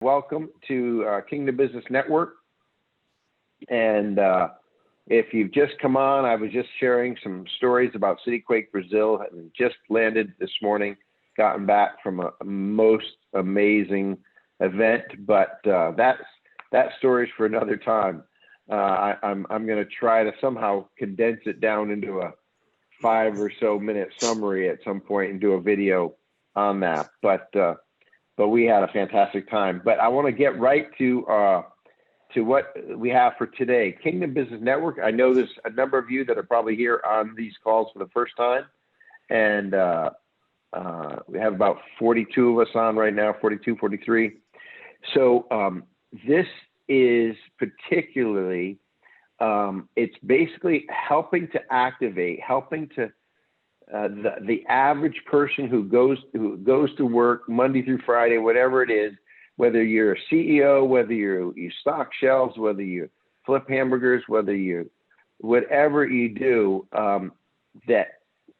Welcome to Kingdom Business Network. And if you've just come on, I was just sharing some stories about City Quake Brazil, and just landed this morning, gotten back from a most amazing event, but that story's for another time. I'm going to try to somehow condense it down into a 5 or so minute summary at some point and do a video on that. But we had a fantastic time. But I want to get right to what we have for today. Kingdom Business Network. I know there's a number of you that are probably here on these calls for the first time. And we have about 42 of us on right now, 42, 43. So this is particularly, it's basically helping to activate, helping to the average person who goes to work Monday through Friday, whatever it is, whether you're a CEO, whether you stock shelves, whether you flip hamburgers, whatever you do, that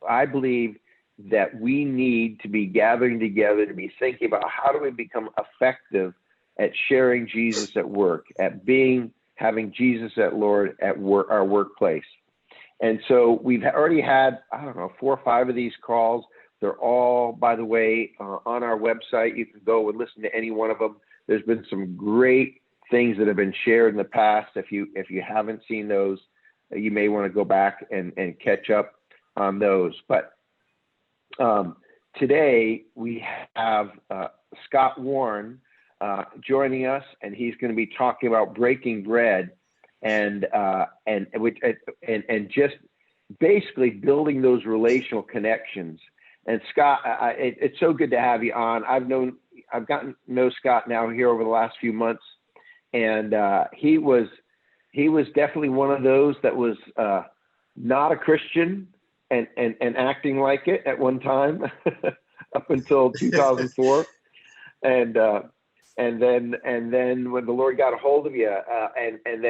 I believe that we need to be gathering together to be thinking about how do we become effective at sharing Jesus at work, at having Jesus at Lord at work, our workplace. And so we've already had, 4 or 5 of these calls. They're all, by the way, on our website. You can go and listen to any one of them. There's been some great things that have been shared in the past. If you haven't seen those, you may want to go back and catch up on those. But today we have Scott Warren joining us, and he's going to be talking about breaking bread and just basically building those relational connections. And Scott, it's so good to have you on. I've gotten to know Scott now here over the last few months, and he was definitely one of those that was not a Christian and acting like it at one time up until 2004, and then when the Lord got a hold of you, and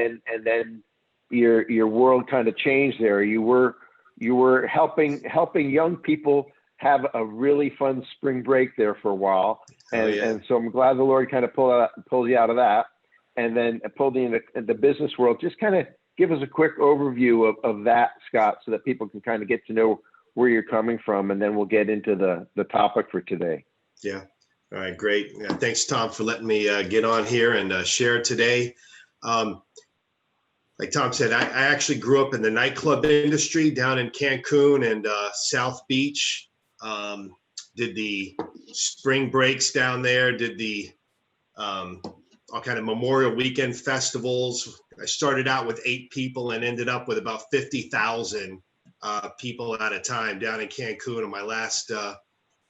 then your world kind of changed there. You were helping young people have a really fun spring break there for a while, and so I'm glad the Lord kind of pulled you out of that, and then pulled you into the business world. Just kind of give us a quick overview of that, Scott, so that people can kind of get to know where you're coming from, and then we'll get into the topic for today. Yeah. All right, great. Thanks, Tom, for letting me get on here and share today. Like Tom said, I actually grew up in the nightclub industry down in Cancun and South Beach. Did the spring breaks down there, did the all kind of Memorial Weekend festivals. I started out with 8 people and ended up with about 50,000 people at a time down in Cancun on my last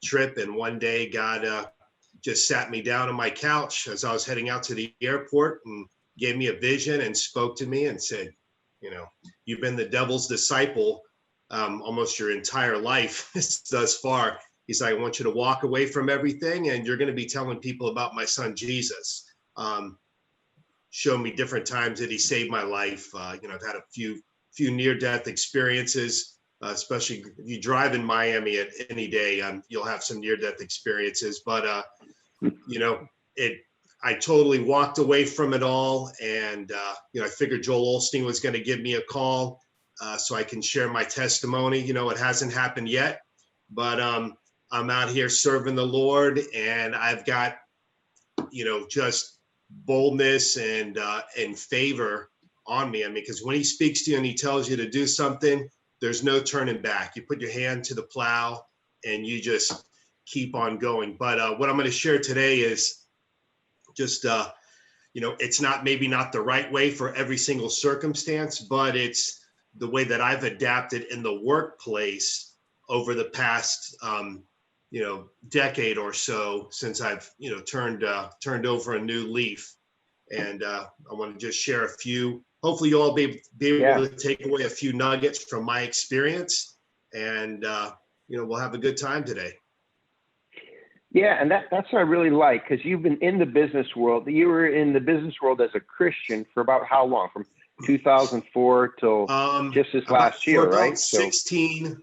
trip. And one day, God just sat me down on my couch as I was heading out to the airport and gave me a vision and spoke to me and said, you've been the devil's disciple almost your entire life thus far. He's like, I want you to walk away from everything, and you're going to be telling people about my son, Jesus. Showed me different times that he saved my life. I've had a few near-death experiences, especially if you drive in Miami at any day, you'll have some near-death experiences. But, I totally walked away from it all. And, I figured Joel Osteen was going to give me a call so I can share my testimony. It hasn't happened yet, but I'm out here serving the Lord, and I've got, just boldness and favor on me. Because when he speaks to you and he tells you to do something, there's no turning back. You put your hand to the plow and you just keep on going. But what I'm going to share today is just, it's maybe not the right way for every single circumstance, but it's the way that I've adapted in the workplace over the past, decade or so since I've, turned over a new leaf. And I want to just share a few. Hopefully you'll all be able to take away a few nuggets from my experience, and we'll have a good time today. Yeah, and that's what I really like, because you've been in the business world. You were in the business world as a Christian for about how long? From 2004 till just this last year, right? 16.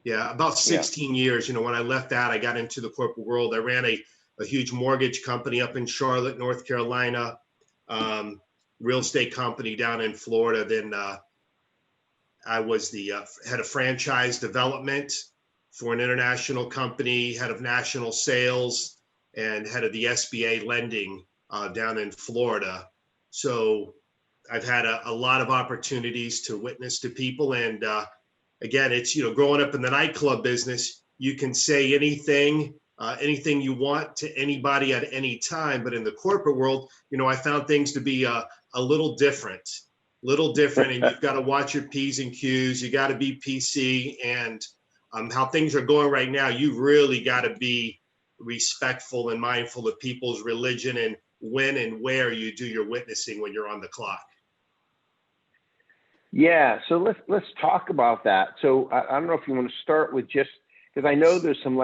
Yeah, about 16 years. When I left that, I got into the corporate world. I ran a a huge mortgage company up in Charlotte, North Carolina, real estate company down in Florida. Then I was the head of franchise development for an international company, head of national sales, and head of the SBA lending down in Florida. So I've had a lot of opportunities to witness to people. And again, it's, growing up in the nightclub business, you can say anything, anything you want to anybody at any time. But in the corporate world, I found things to be a little different, and you've got to watch your P's and Q's. You got to be PC, and how things are going right now, you really got to be respectful and mindful of people's religion and when and where you do your witnessing when you're on the clock. Yeah, so let's talk about that. So I don't know if you want to start with, just because I know there's some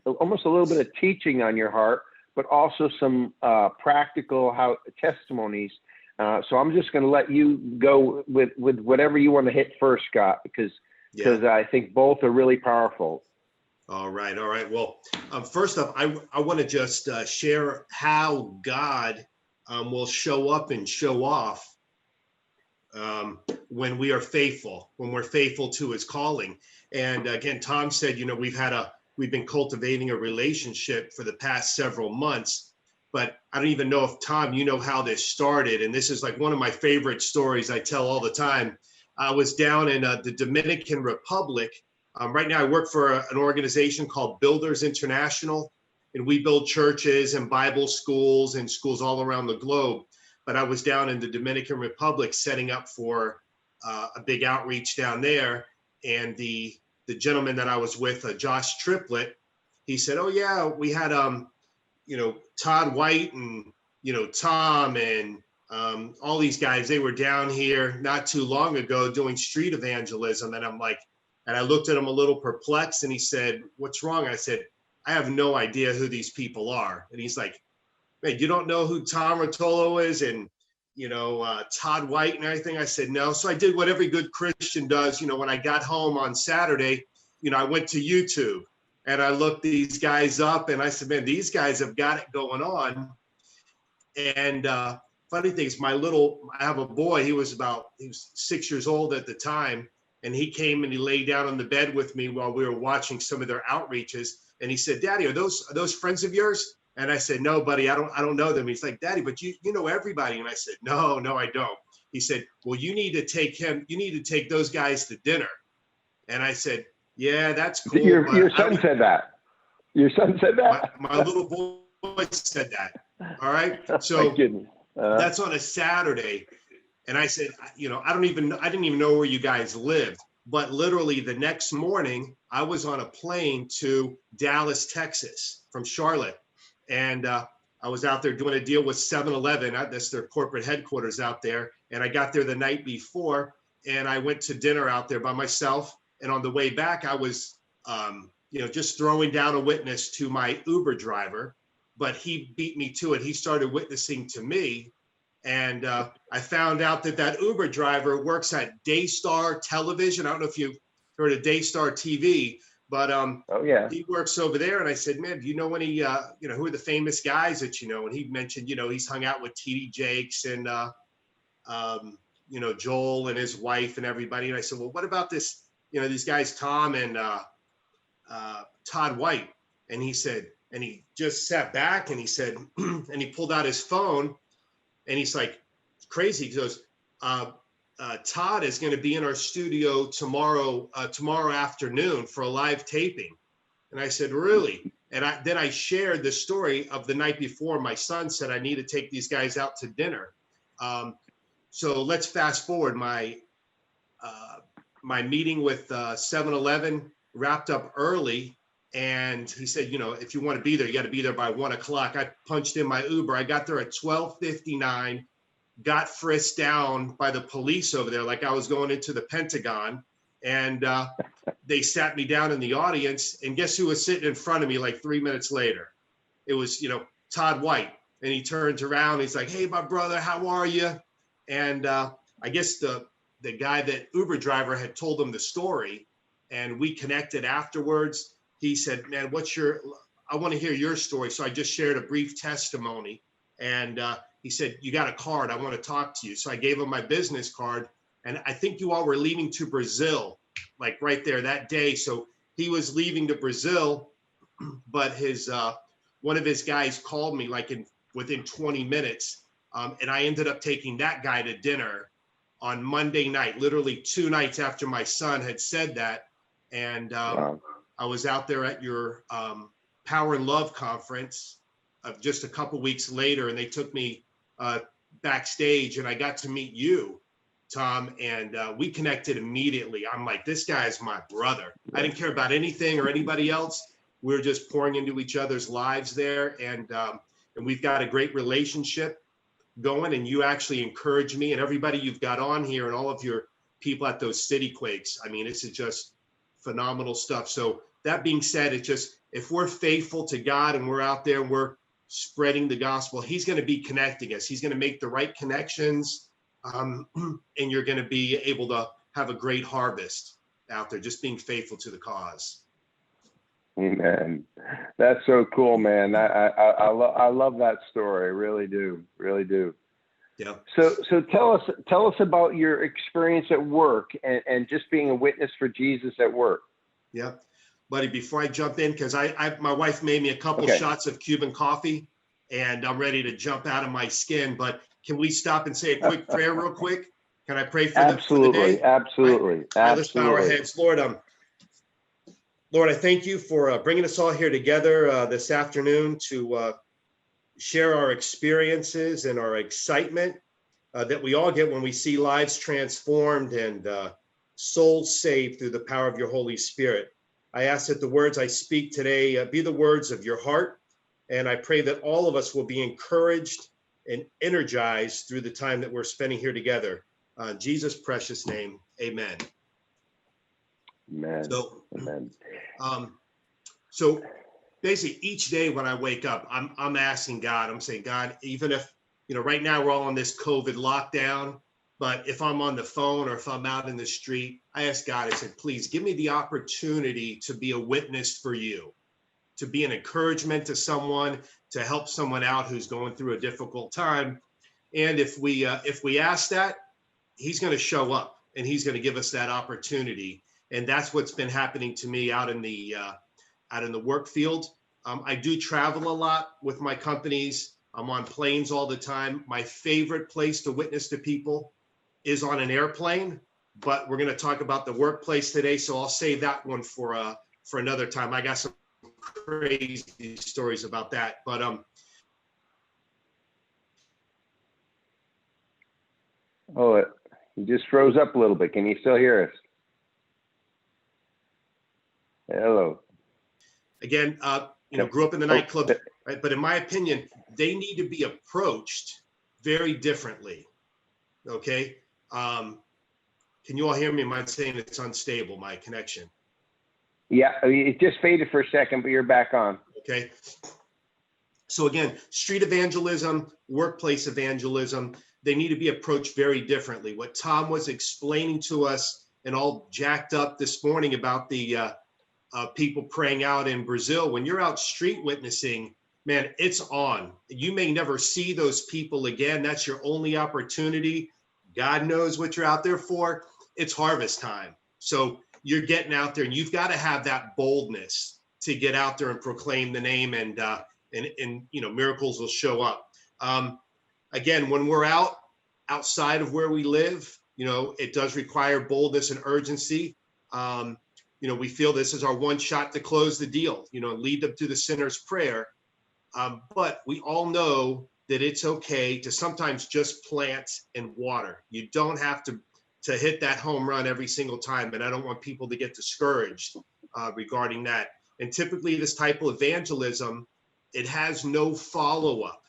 almost a little bit of teaching on your heart, but also some practical testimonies. So I'm just going to let you go with whatever you want to hit first, Scott, because I think both are really powerful. All right. Well, first up, I want to just share how God will show up and show off when we are faithful, when we're faithful to his calling. And again, Tom said, we've been cultivating a relationship for the past several months, but I don't even know if, Tom, you know how this started. And this is like one of my favorite stories I tell all the time. I was down in the Dominican Republic. Right now I work for an organization called Builders International, and we build churches and Bible schools and schools all around the globe. But I was down in the Dominican Republic setting up for a big outreach down there. And the gentleman that I was with, Josh Triplett, he said, "Oh yeah, we had Todd White and Tom and all these guys. They were down here not too long ago doing street evangelism." And I'm like, and I looked at him a little perplexed, and he said, "What's wrong?" I said, "I have no idea who these people are." And he's like, "Man, you don't know who Tom Rotolo is and Todd White and everything?" I said, "No." So I did what every good Christian does. When I got home on Saturday, I went to YouTube and I looked these guys up, and I said, "Man, these guys have got it going on." And funny thing is, I have a boy. He was 6 years old at the time, and he came and he laid down on the bed with me while we were watching some of their outreaches. And he said, "Daddy, are those friends of yours?" And I said, "No, buddy, I don't know them." He's like, "Daddy, but you know everybody." And I said, No, I don't." He said, "Well, you need to take those guys to dinner." And I said, "Yeah, that's cool." Your son said that. Your son said that? My little boy said that. All right. So that's on a Saturday. And I said, I didn't even know where you guys lived. But literally the next morning, I was on a plane to Dallas, Texas from Charlotte. And I was out there doing a deal with 7-Eleven. That's their corporate headquarters out there. And I got there the night before, and I went to dinner out there by myself. And on the way back, I was, just throwing down a witness to my Uber driver, but he beat me to it. He started witnessing to me. And I found out that Uber driver works at Daystar Television. I don't know if you've heard of Daystar TV, but oh yeah, he works over there. And I said, "Man, do you know any, who are the famous guys that you know?" And he mentioned, he's hung out with T.D. Jakes and, Joel and his wife and everybody. And I said, "Well, what about this, these guys, Tom and Todd White?" And he said, and he just sat back and he said, and he pulled out his phone and he's like, crazy. He goes, "Todd is going to be in our studio tomorrow afternoon for a live taping." And I said, "Really?" And then I shared the story of the night before. My son said, "I need to take these guys out to dinner." So let's fast forward. My meeting with 7-Eleven wrapped up early. And he said, "If you want to be there, you got to be there by 1:00. I punched in my Uber. I got there at 12:59, got frisked down by the police over there like I was going into the Pentagon. And they sat me down in the audience. And guess who was sitting in front of me like 3 minutes later? It was, Todd White. And he turns around. He's like, "Hey, my brother, how are you?" And I guess the guy, that Uber driver, had told him the story. And we connected afterwards. He said, "Man, what's your I want to hear your story. So I just shared a brief testimony, and he said, you got a card, I want to talk to you. So I gave him my business card, and I think you all were leaving to Brazil, like right there that day. So he was leaving to Brazil, but his one of his guys called me like within 20 minutes, and I ended up taking that guy to dinner on Monday night, literally 2 nights after my son had said that. And Wow. I was out there at your Power and Love conference just a couple weeks later, and they took me backstage, and I got to meet you, Tom, and we connected immediately. I'm like, this guy is my brother. I didn't care about anything or anybody else. We were just pouring into each other's lives there, and we've got a great relationship going. And you actually encourage me and everybody you've got on here, and all of your people at those city quakes. I mean, this is just phenomenal stuff. So that being said, it's just, if we're faithful to God and we're out there and we're spreading the gospel, he's going to be connecting us. He's going to make the right connections, and you're going to be able to have a great harvest out there, just being faithful to the cause. Amen. That's so cool, man. I love that story. I really do. Really do. Yeah. So tell us about your experience at work and just being a witness for Jesus at work. Yeah. Buddy, before I jump in, because my wife made me a couple shots of Cuban coffee, and I'm ready to jump out of my skin. But can we stop and say a quick prayer real quick? Can I pray for the day? Absolutely. All right, let's bow our heads. Lord, I thank you for bringing us all here together this afternoon to share our experiences and our excitement that we all get when we see lives transformed and souls saved through the power of your Holy Spirit. I ask that the words I speak today be the words of your heart, and I pray that all of us will be encouraged and energized through the time that we're spending here together. In Jesus' precious name, amen. Amen. So, Amen. So basically each day when I wake up, I'm asking God, I'm saying, God, even if, right now we're all on this COVID lockdown, but if I'm on the phone or if I'm out in the street, I ask God, I said, please give me the opportunity to be a witness for you, to be an encouragement to someone, to help someone out who's going through a difficult time. And if we ask that, he's going to show up and he's going to give us that opportunity. And that's what's been happening to me out in the work field. I do travel a lot with my companies. I'm on planes all the time. My favorite place to witness to people is on an airplane, but we're going to talk about the workplace today. So I'll save that one for another time. I got some crazy stories about that, but oh, you just froze up a little bit. Can you still hear us? Hello. Again, grew up in the nightclub, right? But in my opinion, they need to be approached very differently. Okay. Can you all hear me? Am I saying it's unstable, my connection? Yeah, it just faded for a second, but you're back on. Okay. So again, street evangelism, workplace evangelism, they need to be approached very differently. What Tom was explaining to us and all jacked up this morning about the people praying out in Brazil, when you're out street witnessing, man, it's on. You may never see those people again. That's your only opportunity. God knows what you're out there for. It's harvest time. So you're getting out there and you've got to have that boldness to get out there and proclaim the name, and miracles will show up. Again, when we're outside of where we live, it does require boldness and urgency. We feel this is our one shot to close the deal, lead them to the sinner's prayer. But we all know that it's okay to sometimes just plant and water. You don't have to hit that home run every single time. And I don't want people to get discouraged regarding that. And typically this type of evangelism, it has no follow-up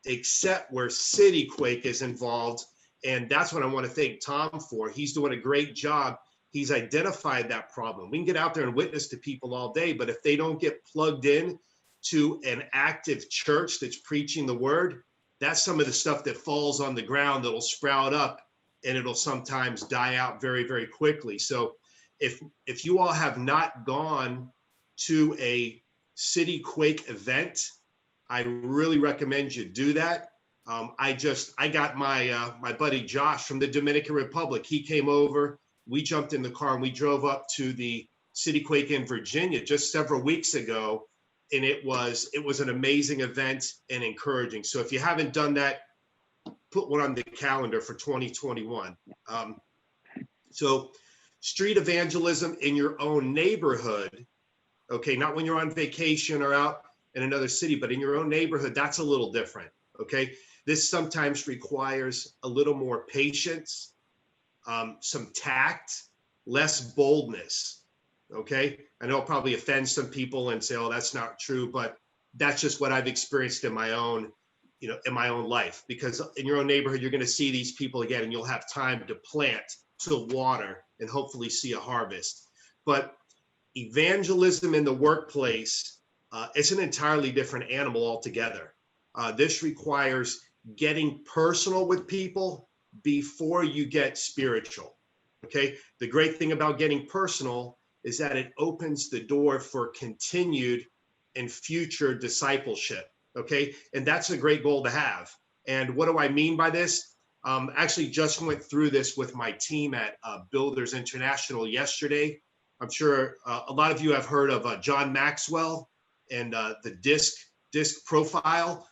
except where City Quake is involved. And that's what I want to thank Tom for. He's doing a great job. He's identified that problem. We can get out there and witness to people all day, but if they don't get plugged in to an active church that's preaching the word, that's some of the stuff that falls on the ground that'll sprout up, and it'll sometimes die out very, very quickly. So if you all have not gone to a City Quake event. I really recommend you do that. I got my buddy Josh from the Dominican Republic. He came over. We jumped in the car and we drove up to the City Quake in Virginia just several weeks ago, and it was an amazing event and encouraging. So if you haven't done that, put one on the calendar for 2021. So street evangelism in your own neighborhood, okay, not when you're on vacation or out in another city, but in your own neighborhood, that's a little different, okay? This sometimes requires a little more patience, some tact, less boldness, okay? I know it'll probably offend some people and say, oh, that's not true, but that's just what I've experienced in my own, in my own life. Because in your own neighborhood, you're gonna see these people again, and you'll have time to plant, to water, and hopefully see a harvest. But evangelism in the workplace, it's an entirely different animal altogether. This requires getting personal with people before you get spiritual, okay? The great thing about getting personal is that it opens the door for continued and future discipleship, okay? And that's a great goal to have. And what do I mean by this? Actually just went through this with my team at Builders International yesterday. I'm sure a lot of you have heard of John Maxwell and the disc profile.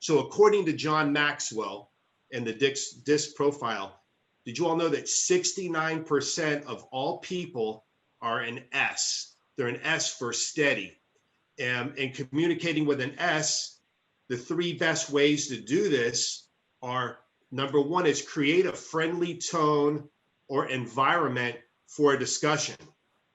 So according to John Maxwell and the disc profile, did you all know that 69% of all people are an S? They're an S for steady. And communicating with an S, the three best ways to do this are, number one is create a friendly tone or environment for a discussion,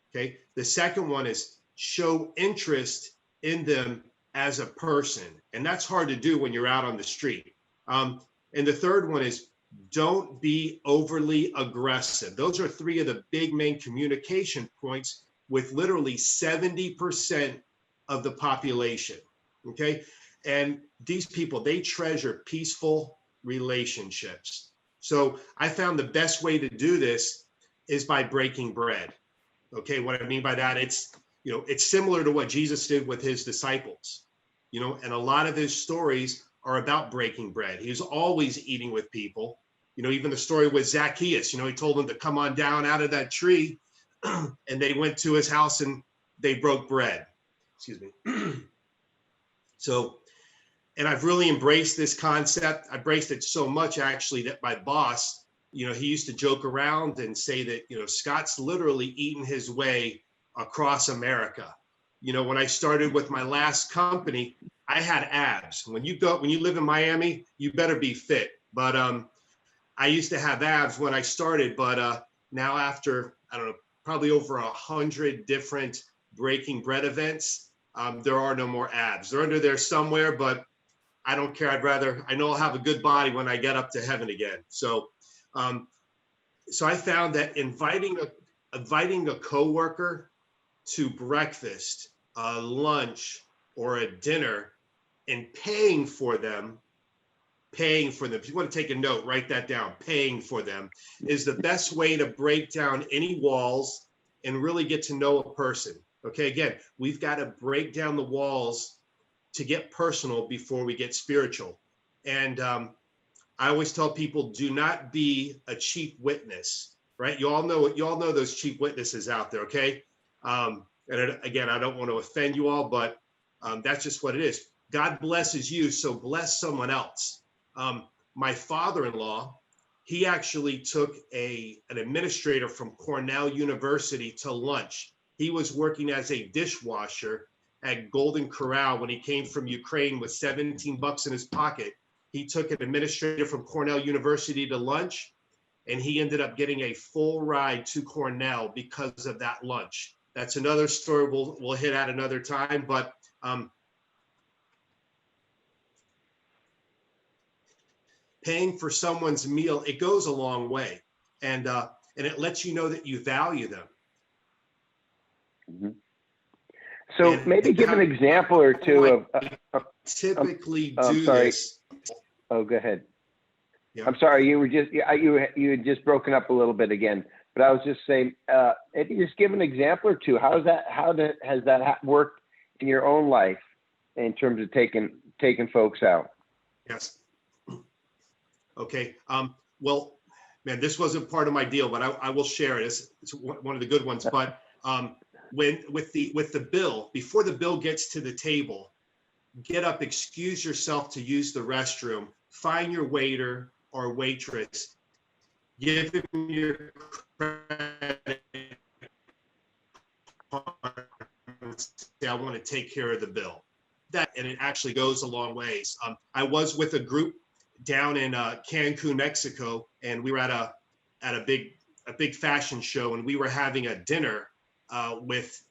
okay? The second one is show interest in them as a person. And that's hard to do when you're out on the street. And the third one is don't be overly aggressive. Those are three of the big main communication points with literally 70% of the population, okay? And these people, they treasure peaceful relationships. So I found the best way to do this is by breaking bread. Okay, what I mean by that, it's similar to what Jesus did with his disciples, and a lot of his stories are about breaking bread. He was always eating with people. Even the story with Zacchaeus, he told them to come on down out of that tree, and they went to his house and they broke bread. Excuse me. So, and I've really embraced this concept. I embraced it so much actually that my boss, he used to joke around and say that, Scott's literally eaten his way across America. When I started with my last company, I had abs. When you live in Miami, you better be fit. But I used to have abs when I started, but now after, I don't know, probably over 100 different breaking bread events, there are no more abs. They're under there somewhere, but I don't care. I know I'll have a good body when I get up to heaven again. So I found that inviting a coworker to breakfast, a lunch, or a dinner, and paying for them. If you want to take a note, write that down. Paying for them is the best way to break down any walls and really get to know a person. Okay, again, we've got to break down the walls to get personal before we get spiritual. And I always tell people, do not be a cheap witness, right? You all know those cheap witnesses out there, okay? And again, I don't want to offend you all, but that's just what it is. God blesses you, so bless someone else. My father-in-law, he actually took an administrator from Cornell University to lunch. He was working as a dishwasher at Golden Corral when he came from Ukraine with 17 bucks in his pocket. He took an administrator from Cornell University to lunch, and he ended up getting a full ride to Cornell because of that lunch. That's another story we'll hit at another time, but paying for someone's meal, it goes a long way, and it lets you know that you value them. Mm-hmm. So and maybe give an example or two of typically do this. Oh, go ahead. Yeah. I'm sorry, you had just broken up a little bit again. But I was just saying, if you just give an example or two, has that worked in your own life in terms of taking folks out? Yes. Okay. Well, man, this wasn't part of my deal, but I will share it. It's one of the good ones. But when with the bill, before the bill gets to the table, get up, excuse yourself to use the restroom, find your waiter or waitress, give him your credit card, and say, I want to take care of the bill. And it actually goes a long ways. I was with a group down in Cancun, Mexico, and we were at a big fashion show, and we were having a dinner with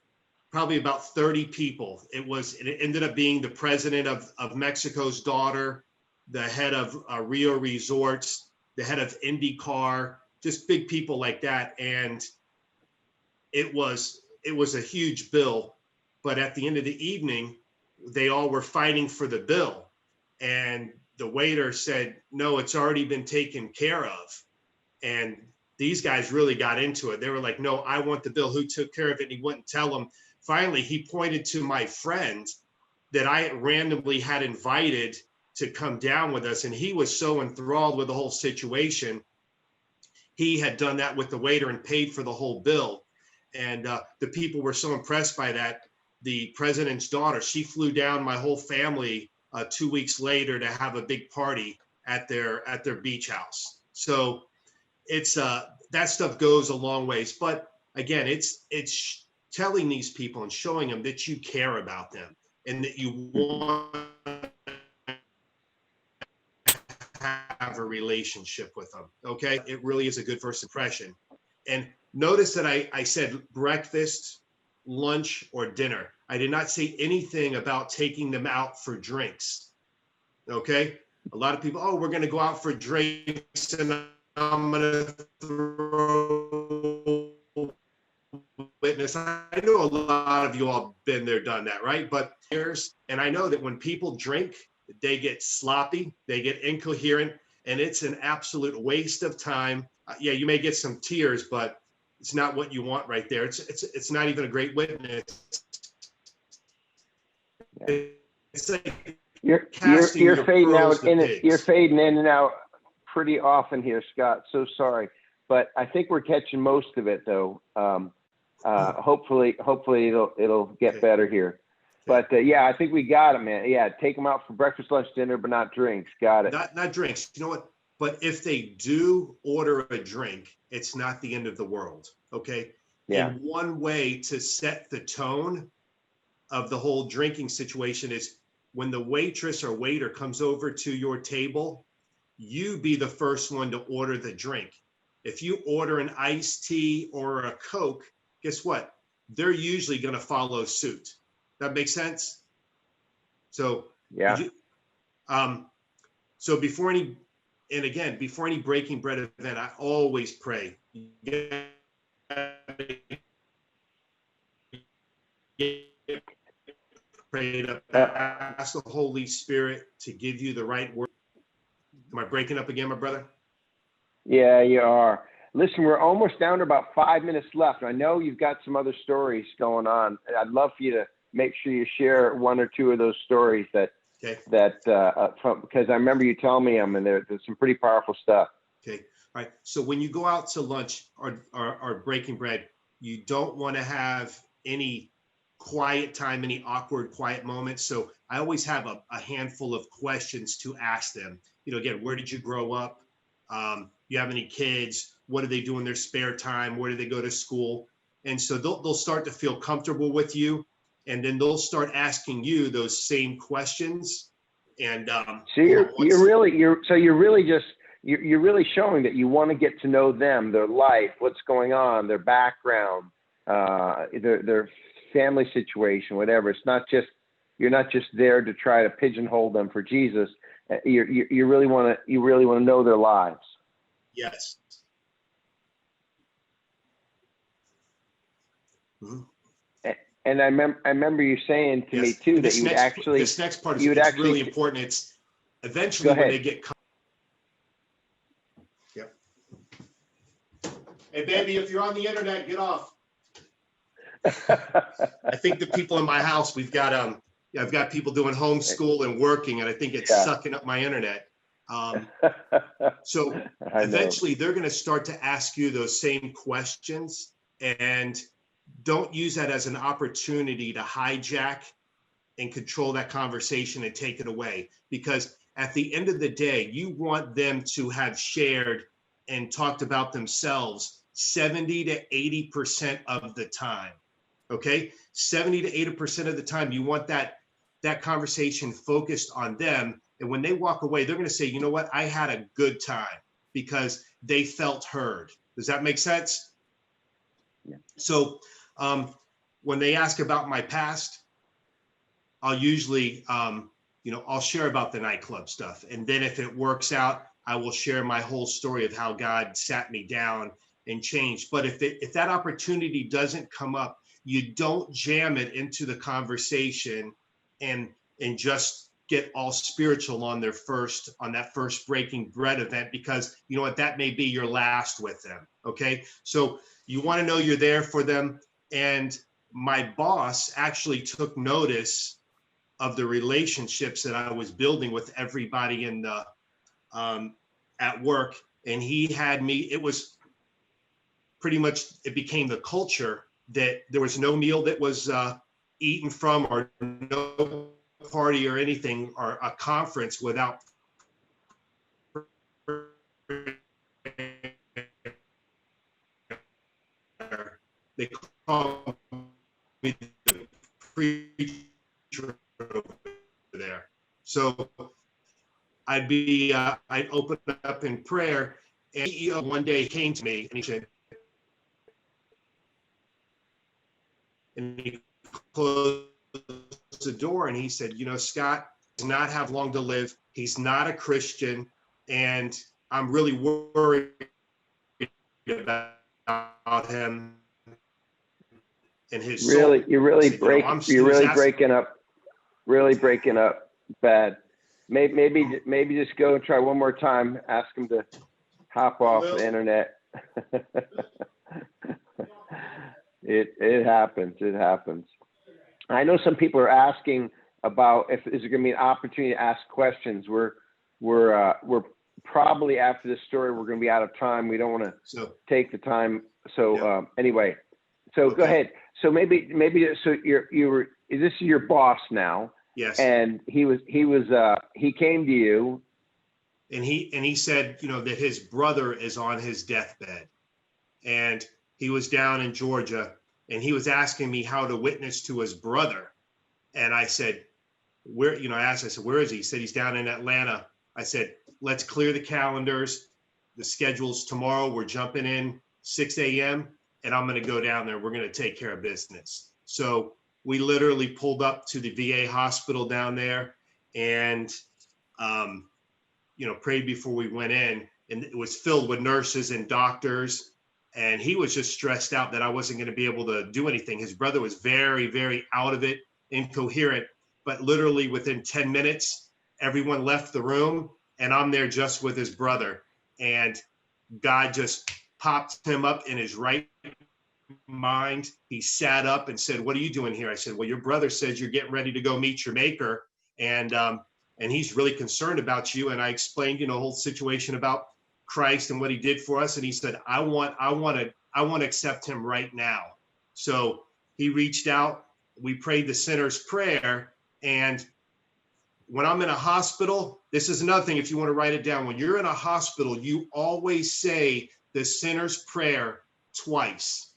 probably about 30 people. It ended up being the president of Mexico's daughter, the head of Rio Resorts, the head of IndyCar, just big people like that. And it was a huge bill. But at the end of the evening, they all were fighting for the bill. And the waiter said, no, it's already been taken care of. And these guys really got into it. They were like, no, I want the bill. Who took care of it? And he wouldn't tell them. Finally, he pointed to my friend that I randomly had invited to come down with us. And he was so enthralled with the whole situation. He had done that with the waiter and paid for the whole bill. And the people were so impressed by that. The president's daughter, she flew down my whole family 2 weeks later to have a big party at their beach house. So it's that stuff goes a long ways. But again, it's telling these people and showing them that you care about them and that you want to have a relationship with them. Okay, it really is a good first impression. And notice that I said breakfast, lunch, or dinner. I did not say anything about taking them out for drinks. Okay, a lot of people, oh, we're going to go out for drinks and I'm going to throw witness. I know a lot of you all been there, done that, right? But and I know that when people drink, they get sloppy, they get incoherent, and it's an absolute waste of time. Yeah, you may get some tears, but it's not what you want right there. It's not even a great witness. It's like You're fading out you're fading in and out pretty often here, Scott. So sorry, but I think we're catching most of it though. Hopefully it'll get better here. But yeah, I think we got it, man. Yeah, take them out for breakfast, lunch, dinner, but not drinks. Got it. Not drinks. You know what? But if they do order a drink, it's not the end of the world. Okay. Yeah. And one way to set the tone of the whole drinking situation is when the waitress or waiter comes over to your table, you be the first one to order the drink. If you order an iced tea or a Coke, guess what? They're usually going to follow suit. That makes sense? So, yeah. So before any breaking bread event, I always pray. Pray to ask the Holy Spirit to give you the right word. Am I breaking up again, my brother? Yeah, you are. Listen, we're almost down to about 5 minutes left. I know you've got some other stories going on. I'd love for you to make sure you share one or two of those stories because I remember you telling me them, and there's some pretty powerful stuff. Okay. All right. So when you go out to lunch or breaking bread, you don't want to have any quiet time, any awkward quiet moments. So I always have a handful of questions to ask them. You know, again, where did you grow up? You have any kids? What do they do in their spare time? Where do they go to school? And so they'll start to feel comfortable with you, and then they'll start asking you those same questions. And so you're really showing that you want to get to know them, their life, what's going on, their background, their family situation, whatever. You're not just there to try to pigeonhole them for Jesus. You really want to know their lives. Yes. Mm-hmm. And I remember you saying to me too that you would actually. This next part is really important. It's eventually when they get. Yep. Hey, baby, if you're on the internet, get off. I think the people in my house, I've got people doing homeschool and working, and I think it's sucking up my internet. So eventually they're going to start to ask you those same questions, and don't use that as an opportunity to hijack and control that conversation and take it away. Because at the end of the day, you want them to have shared and talked about themselves 70 to 80% of the time. Okay, 70 to 80% of the time, you want that conversation focused on them. And when they walk away, they're going to say, you know what, I had a good time because they felt heard. Does that make sense? Yeah. So when they ask about my past, I'll usually, I'll share about the nightclub stuff. And then if it works out, I will share my whole story of how God sat me down and changed. But if that opportunity doesn't come up, you don't jam it into the conversation and just get all spiritual on that first breaking bread event, because you know what, that may be your last with them. Okay. So you want to know you're there for them. And my boss actually took notice of the relationships that I was building with everybody in the, at work. And he had me, it was pretty much, it became the culture that there was no meal that was eaten from, or no party or anything, or a conference without they call me the preacher over there. So I'd open up in prayer, and he one day came to me and he said, and he closed the door and he said, you know, Scott does not have long to live. He's not a Christian, and I'm really worried about him and his soul. You're really breaking up bad. Maybe just go and try one more time. Ask him to hop off the internet. It happens. I know some people are asking about is there going to be an opportunity to ask questions. We're probably, after this story, we're going to be out of time. We don't want to take the time. So anyway, so go ahead. So maybe so this is your boss now. Yes. And he came to you. And he said, you know, that his brother is on his deathbed, and he was down in Georgia, and he was asking me how to witness to his brother. And I said, where is he? He said, he's down in Atlanta. I said, let's clear the calendars. The schedule's tomorrow. We're jumping in 6 a.m. and I'm going to go down there. We're going to take care of business. So we literally pulled up to the VA hospital down there and, prayed before we went in, and it was filled with nurses and doctors. And he was just stressed out that I wasn't going to be able to do anything. His brother was very, very out of it, incoherent, but literally within 10 minutes, everyone left the room and I'm there just with his brother. And God just popped him up in his right mind. He sat up and said, what are you doing here? I said, well, your brother says you're getting ready to go meet your maker. And he's really concerned about you. And I explained, the whole situation about Christ and what he did for us. And he said, I want to accept him right now. So he reached out, we prayed the sinner's prayer. And when I'm in a hospital, this is another thing, if you want to write it down, when you're in a hospital, you always say the sinner's prayer twice.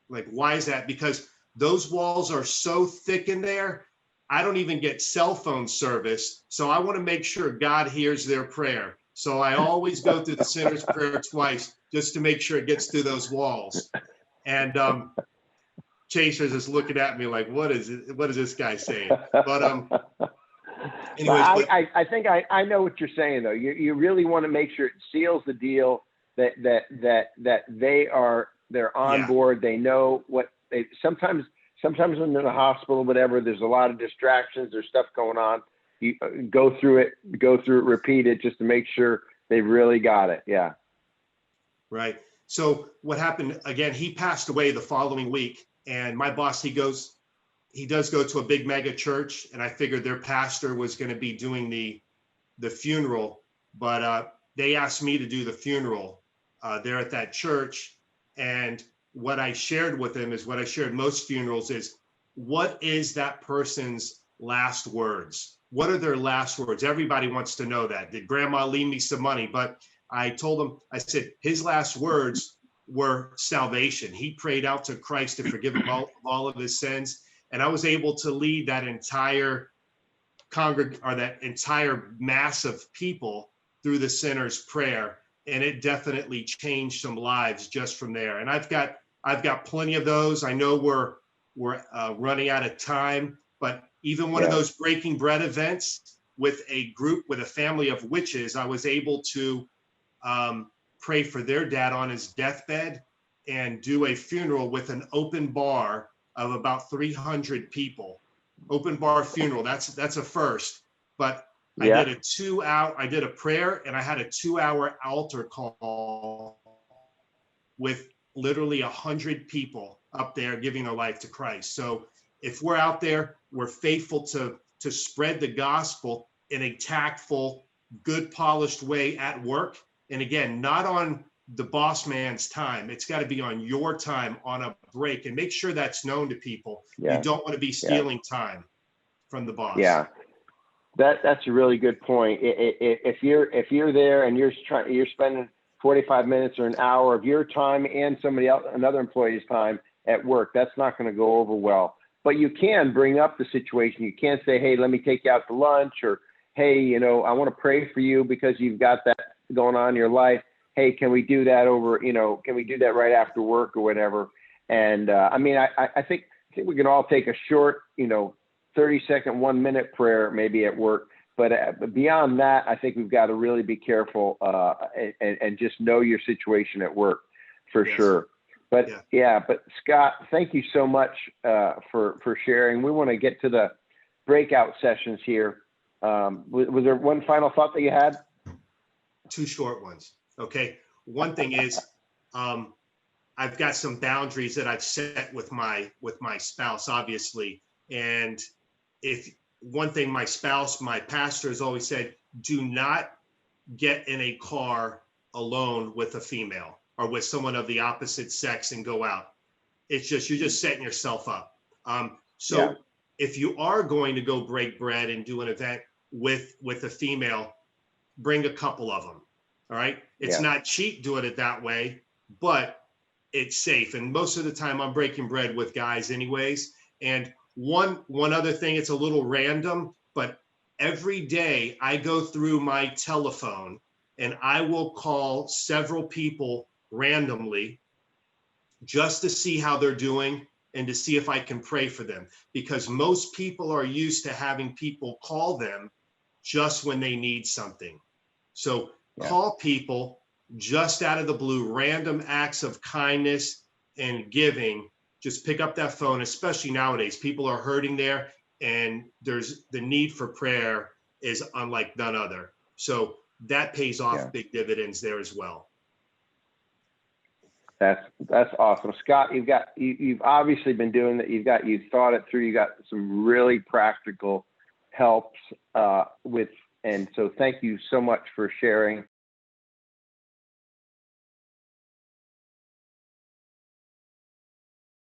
Like, why is that? Because those walls are so thick in there. I don't even get cell phone service. So I want to make sure God hears their prayer. So I always go through the sinner's prayer twice just to make sure it gets through those walls. And Chaser's just looking at me like, what is this guy saying? But anyways, I think I know what you're saying though. You really want to make sure it seals the deal that they're on board. They know what they sometimes when they're in the hospital, whatever, there's a lot of distractions, there's stuff going on. You go through it, repeat it just to make sure they really got it. Yeah. Right. So what happened again, he passed away the following week, and my boss, he does go to a big mega church, and I figured their pastor was going to be doing the funeral, but they asked me to do the funeral there at that church. And what I shared with them is what I shared most funerals is, what is that person's last words? What are their last words? Everybody wants to know that. Did grandma leave me some money? But I told him, I said, his last words were salvation. He prayed out to Christ to forgive him all of his sins. And I was able to lead that entire that entire mass of people through the sinner's prayer. And it definitely changed some lives just from there. And I've got plenty of those. I know we're running out of time, but even one of those breaking bread events with a family of witches, I was able to pray for their dad on his deathbed and do a funeral with an open bar of about 300 people. Open bar funeral. That's a first. But I did a prayer, and I had a 2-hour altar call with literally 100 people up there giving their life to Christ. So if we're out there, we're faithful to spread the gospel in a tactful, good, polished way at work. And again, not on the boss man's time. It's got to be on your time, on a break, and make sure that's known to people. You don't want to be stealing time from the boss. Yeah. That's a really good point. If you're there and you're spending 45 minutes or an hour of your time and somebody else, another employee's time at work, that's not going to go over well. But you can bring up the situation. You can't say, hey, let me take you out to lunch, or, hey, I want to pray for you because you've got that going on in your life. Hey, can we do that can we do that right after work or whatever? And I think we can all take a short, 30-second, 1-minute prayer maybe at work. But beyond that, I think we've got to really be careful and just know your situation at work for sure. But but Scott, thank you so much for sharing. We want to get to the breakout sessions here. Was there one final thought that you had? 2 short ones. Okay. One thing is, I've got some boundaries that I've set with my spouse, obviously. And one thing my pastor has always said, do not get in a car alone with a female or with someone of the opposite sex and go out. It's just, you're just setting yourself up. If you are going to go break bread and do an event with a female, bring a couple of them. All right. It's not cheap doing it that way, but it's safe. And most of the time I'm breaking bread with guys anyways. And one other thing, it's a little random, but every day I go through my telephone and I will call several people randomly just to see how they're doing and to see if I can pray for them, because most people are used to having people call them just when they need something. So call people just out of the blue, random acts of kindness and giving. Just pick up that phone, especially nowadays. People are hurting there, and there's the need for prayer is unlike none other. So that pays off big dividends there as well. That's awesome, Scott. You've obviously been doing that. You've thought it through. You got some really practical helps and so thank you so much for sharing.